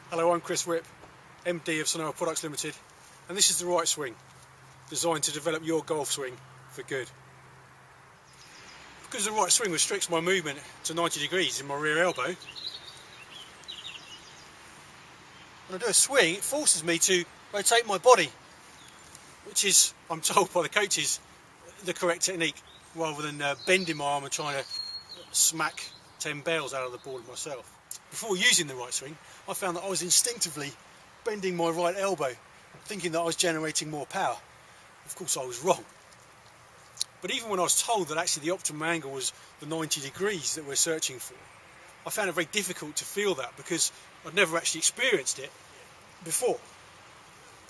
Hello, I'm Chris Whipp, MD of Sonora Products Limited, and this is the Right Swing, designed to develop your golf swing for good. Because the Right Swing restricts my movement to 90 degrees in my rear elbow, when I do a swing, it forces me to rotate my body, which is, I'm told by the coaches, the correct technique, rather than bending my arm and trying to smack 10 bells out of the ball myself. Before using the Right Swing, I found that I was instinctively bending my right elbow, thinking that I was generating more power. Of course I was wrong. But even when I was told that actually the optimum angle was the 90 degrees that we're searching for, I found it very difficult to feel that because I'd never actually experienced it before.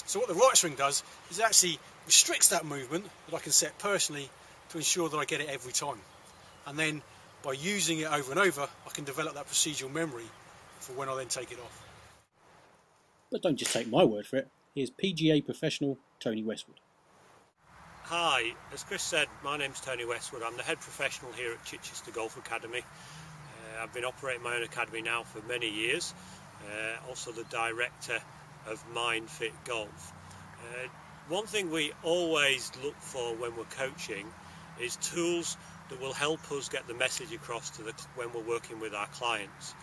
So what the Right Swing does is it actually restricts that movement that I can set personally to ensure that I get it every time. And then by using it over and over, I can develop that procedural memory for when I then take it off. But don't just take my word for it. Here's PGA professional Tony Westwood. Hi, as Chris said, my name's Tony Westwood. I'm the head professional here at Chichester Golf Academy. I've been operating my own academy now for many years. Also the director of Mindfit Golf. One thing we always look for when we're coaching is tools that will help us get the message across to when we're working with our clients.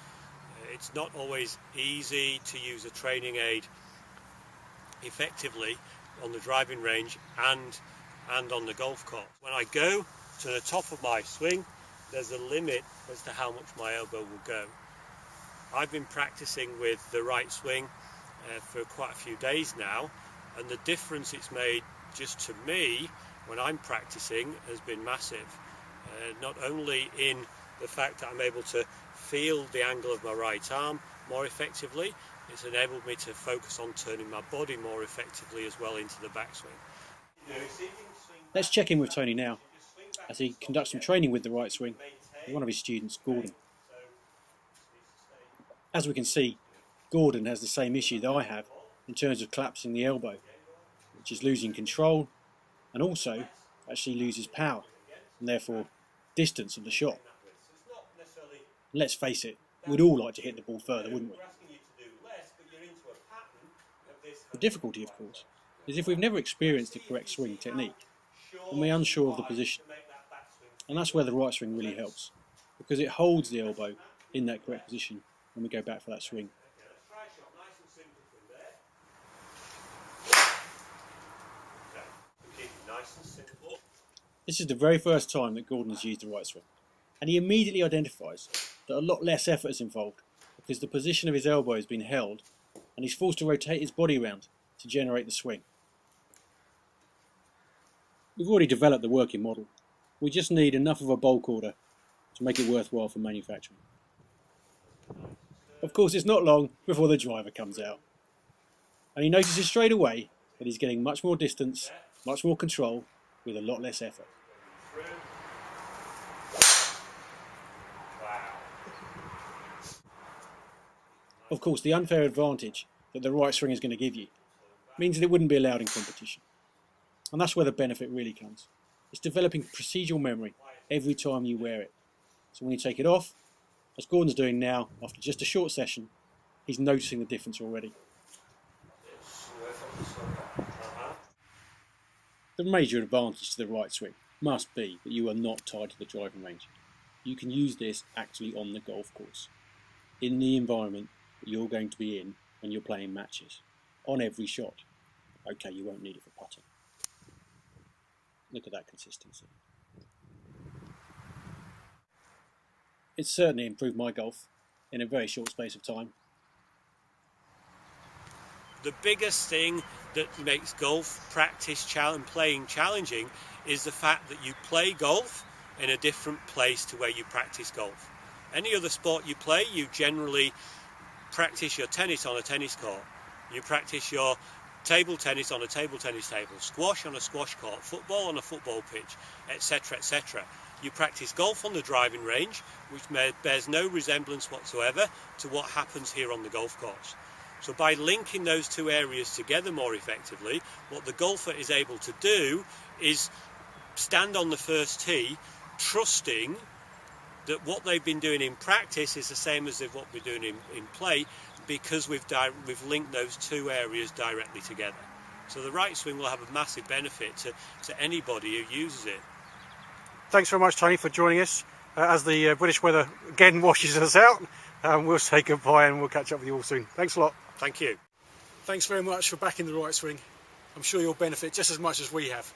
It's not always easy to use a training aid effectively on the driving range and on the golf course. When I go to the top of my swing, there's a limit as to how much my elbow will go. I've been practicing with the Right Swing for quite a few days now, and the difference it's made just to me when I'm practicing has been massive. Not only in the fact that I'm able to feel the angle of my right arm more effectively, it's enabled me to focus on turning my body more effectively as well into the backswing. Let's check in with Tony now as he conducts some training with the Right Swing with one of his students, Gordon. As we can see, Gordon has the same issue that I have in terms of collapsing the elbow, which is losing control and also actually loses power and therefore distance of the shot. And let's face it, we'd all like to hit the ball further, wouldn't we? The difficulty, of course, is if we've never experienced the correct swing technique and we're unsure of the position. And that's where the Right Swing really helps, because it holds the elbow in that correct position when we go back for that swing. This is the very first time that Gordon has used the Right Swing, and he immediately identifies that a lot less effort is involved because the position of his elbow has been held and he's forced to rotate his body around to generate the swing. We've already developed the working model. We just need enough of a bulk order to make it worthwhile for manufacturing. Of course, it's not long before the driver comes out, and he notices straight away that he's getting much more distance, much more control, with a lot less effort. Of course, the unfair advantage that the Right Swing is going to give you means that it wouldn't be allowed in competition. And that's where the benefit really comes. It's developing procedural memory every time you wear it. So when you take it off, as Gordon's doing now, after just a short session, he's noticing the difference already. The major advantage to the Right Swing must be that you are not tied to the driving range. You can use this actually on the golf course, in the environment that you're going to be in when you're playing matches, on every shot. Okay, you won't need it for putting. Look at that consistency. It's certainly improved my golf in a very short space of time. The biggest thing that makes golf practice and playing challenging is the fact that you play golf in a different place to where you practice golf. Any other sport you play, you generally practice your tennis on a tennis court. You practice your table tennis on a table tennis table, squash on a squash court, football on a football pitch, etc., etc. You practice golf on the driving range, which bears no resemblance whatsoever to what happens here on the golf course. So by linking those two areas together more effectively, what the golfer is able to do is stand on the first tee, trusting that what they've been doing in practice is the same as what we're doing in play, because we've linked those two areas directly together. So the right swing will have a massive benefit to anybody who uses it. Thanks very much, Tony, for joining us. As the British weather again washes us out, we'll say goodbye and we'll catch up with you all soon. Thanks a lot. Thank you. Thanks very much for backing the right swing. I'm sure you'll benefit just as much as we have.